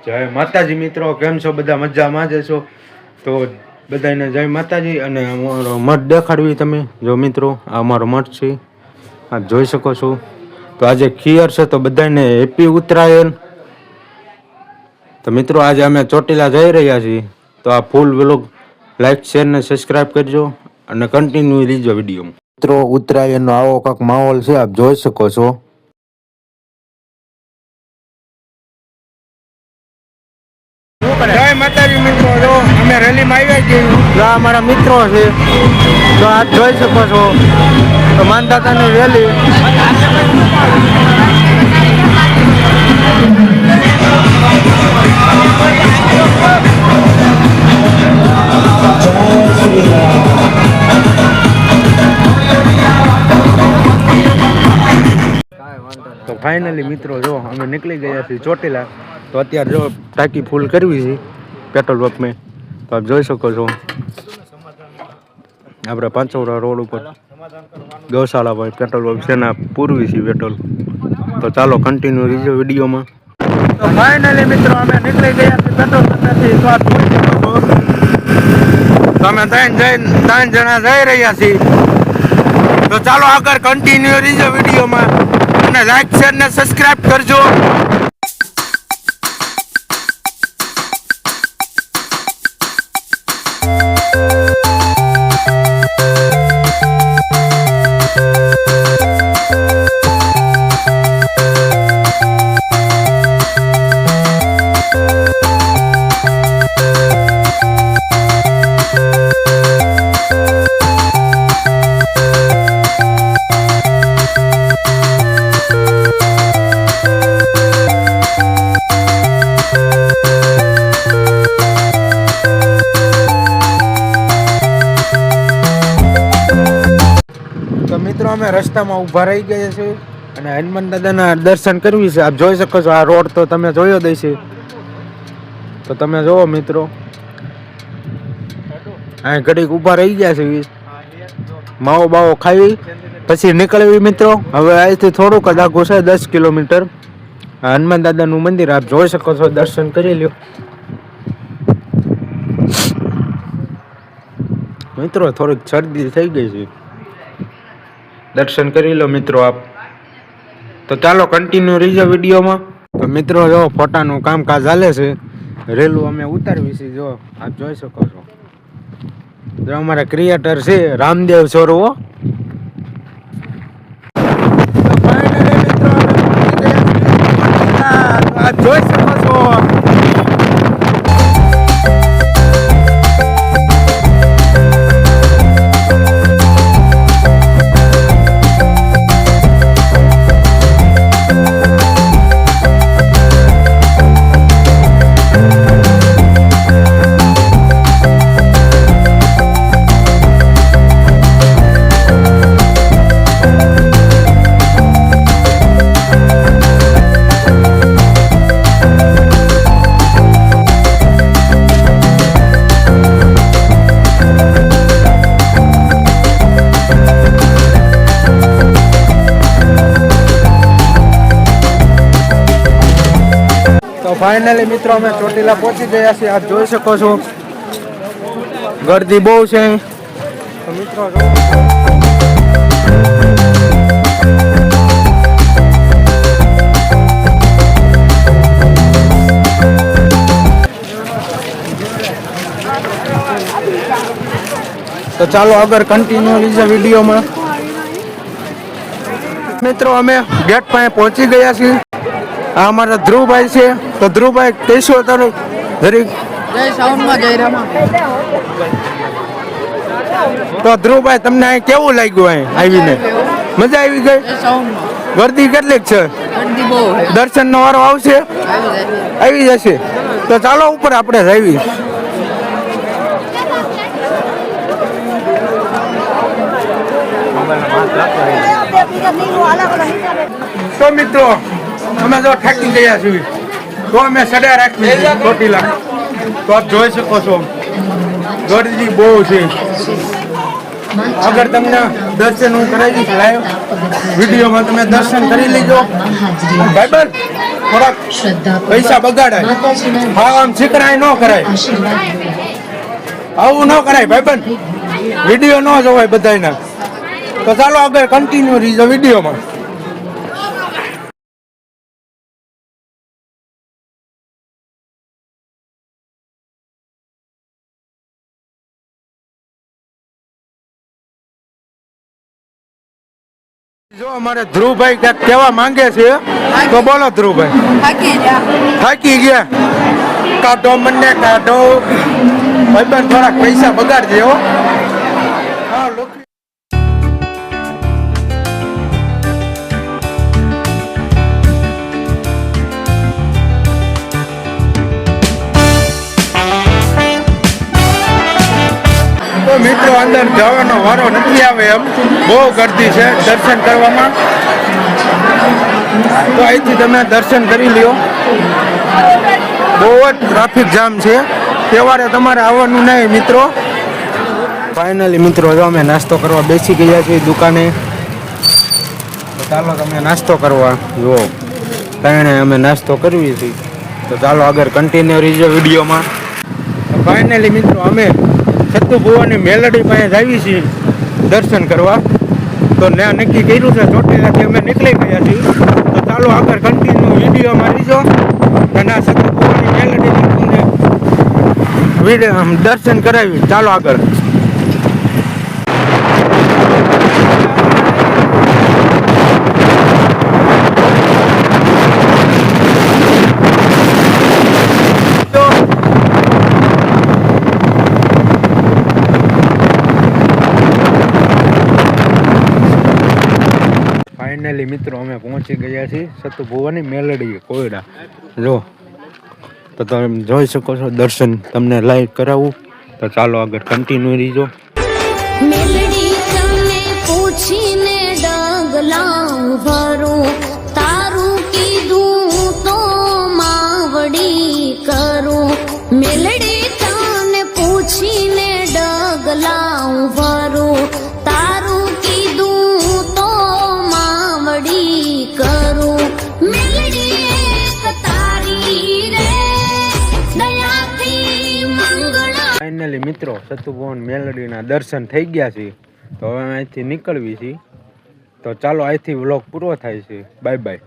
જય માતાજી મિત્રો, કેમ છો બધા? મજામાં જ છો? તો બધાને જય માતાજી. અને અમારો મઠ દેખાડવી તમે જો મિત્રો, આ અમારો મઠ છે, આ જોઈ શકો છો. તો આજે ખીયર છે, તો બધાને હેપી ઉત્તરાયણ. તો મિત્રો આજે અમે ચોટીલા જઈ રહ્યા છીએ, તો આ ફૂલ વ્લોગ લાઈક શેર ને સબસ્ક્રાઈબ કરજો અને કન્ટિન્યુ લીજો વિડીયો. મિત્રો ઉત્તરાયણનો આવો કાંક માહોલ છે, આપ જોઈ શકો છો. જય માતાજી મિત્રો, જો અમે રેલીમાં આવ્યા છીએ, જો અમારા મિત્રો છે, તો આપ જોઈ શકો છો. તો માનદાતાની રેલી. તો ફાઇનલી મિત્રો જો અમે નીકળી ગયા છીએ ચોટીલા. તો અત્યારે જો ટાંકી ફૂલ કરવી છે પેટ્રોલ પંપમાં. તો આપ જોઈ શકો છો આપણે પાંચોડા રોડ ઉપર ગૌશાળા ભાઈ પેટ્રોલ પંપ છે ને પૂરવી છે પેટ્રોલ. તો ચાલો કન્ટિન્યુ રીજો વિડીયોમાં. તો ફાઇનલી મિત્રો અમે નીકળી ગયા છીએ પેટ્રોલ પંપથી. તો આપ જોઈ શકો છો. તો અમે ત્રણ જણા જઈ રહ્યા છીએ. તો ચાલો આગળ કન્ટિન્યુ રીજો વિડીયોમાં અને લાઈક શેર ને સબસ્ક્રાઇબ કરજો. મિત્રો અમે રસ્તામાં ઊભા રહી ગયા છે અને હનુમાન દાદાના દર્શન કરવી છે. આપ જોઈ શકો છો આ રોડ તો તમે જોયો જ છે. તો તમે જોવો મિત્રો, અહીં ઘડીક ઊભા રહી ગયા છે, માવો બાવો ખાવી પછી નીકળવી મિત્રો. હવે અહીંથી થોડુંક જ આઘું છે, 10 કિલોમીટર હનુમાન દાદાનું મંદિર. આપ જોઈ શકો છો, દર્શન કરી લ્યો મિત્રો. થોડીક શરદી થઈ ગઈ છે, દર્શન કરી લો મિત્રો આપ. તો ચાલો કન્ટિન્યુ રહીજો વિડીયોમાં. તો મિત્રો જો ફોટાનું કામકાજ ચાલે છે, રેલું અમે ઉતારવી છે. જો આપ જોઈ શકો છો, જો અમારા ક્રિએટર છે રામદેવ સોરવો. આપ જોઈ શકો છો. ફાઇનલી મિત્રો અમે ચોટીલા પહોંચી ગયા છીએ. આપ જોઈ શકો છો ગરદી બહુ છે. તો મિત્રો તો ચાલો આગળ કન્ટિન્યુ લીધા વિડીયોમાં. મિત્રો અમે ગેટ પાસે પહોંચી ગયા છીએ. આ અમારા ધ્રુવભાઈ છે. તો ધ્રુવભાઈ કહીશો તારું જરીક. તો ધ્રુવભાઈ તમને અહીં કેવું લાગ્યું? અહીં આવીને મજા આવી ગઈ? ગરદી કેટલીક છે? દર્શન નો વારો આવશે? આવી જશે. તો ચાલો ઉપર આપણે જઈએ. તો મિત્રો અમે જો થાકી ગયા છીએ, તો અમે સડા રાખી ચોટીલા. તો આપ જોઈ શકો છો ગરદી બહુ છે. આગળ તમને દર્શન હું કરાવી દઈશ લાઈવ વિડીયોમાં, તમે દર્શન કરી લેજો. ભાઈબંધ થોડાક પૈસા બગાડાય, હા આમ શીખરાય ન કરાય, આવું ન કરાય ભાઈબંધ, વિડીયો ન જોવાય બધાયના. તો ચાલો આગળ કન્ટિન્યુ રહીજો વિડીયોમાં. જો અમારે ધ્રુવભાઈ ક્યાંક કહેવા માંગે છે, તો બોલો ધ્રુવભાઈ. થાકી ગયા? કાઢો મને કાઢો ભાઈબંધ, થોડાક પૈસા બગાડજે હો. હા લોકો મિત્રો અંદર જવાનો વારો નથી આવે, એમ બહુ ગર્દી છે દર્શન કરવામાં. તો અહીંથી તમે દર્શન કરી લ્યો. બહુ જ ટ્રાફિક જામ છે, તહેવારે તમારે આવવાનું નહીં મિત્રો. ફાઇનલી મિત્રો જો અમે નાસ્તો કરવા બેસી ગયા છીએ દુકાને. ચાલો તમે નાસ્તો કરવા જુઓ, કારણે અમે નાસ્તો કરવી છીએ. તો ચાલો આગળ કન્ટિન્યુ રહીજો વિડીયોમાં. ફાઇનલી મિત્રો અમે સત્તુ ભુવાની મેલડી પાસે આવી છીએ દર્શન કરવા. તો ત્યાં નક્કી કર્યું છે, ચોટીલાથી અમે નીકળી ગયા છીએ. તો ચાલો આગળ કન્ટિન્યુ વિડીયોમાં રહીજો અને આ સત્તુ ભુવાની મેલડી દર્શન કરાવી. ચાલો આગળ. ફાઇનલી મિત્રો અમે પહોંચી ગયા છીએ સત્તુ ભુવાની મેલડી કોયડા. જો તો તમે જોઈ શકો છો, દર્શન તમને લાઈવ કરાવું. તો ચાલો આગળ કન્ટિન્યુ રહીજો. મેલડી તમને પૂછીને ડગલા ભરું, તારું કીધું તો માવડી કરું. મેલડી તમને પૂછીને ડગલા ભરું, તારું કીધું તો માવડી કરું. મેલડી એક તારી રે દયાથી મંગળા. ફાઇનલી મિત્રો સત્તુ ભુવન મેલડીના દર્શન થઈ ગયા છે. તો હવે અહીંથી નીકળવી છીએ. તો ચાલો અહીંથી વ્લોગ પૂરો થાય છે. Bye bye.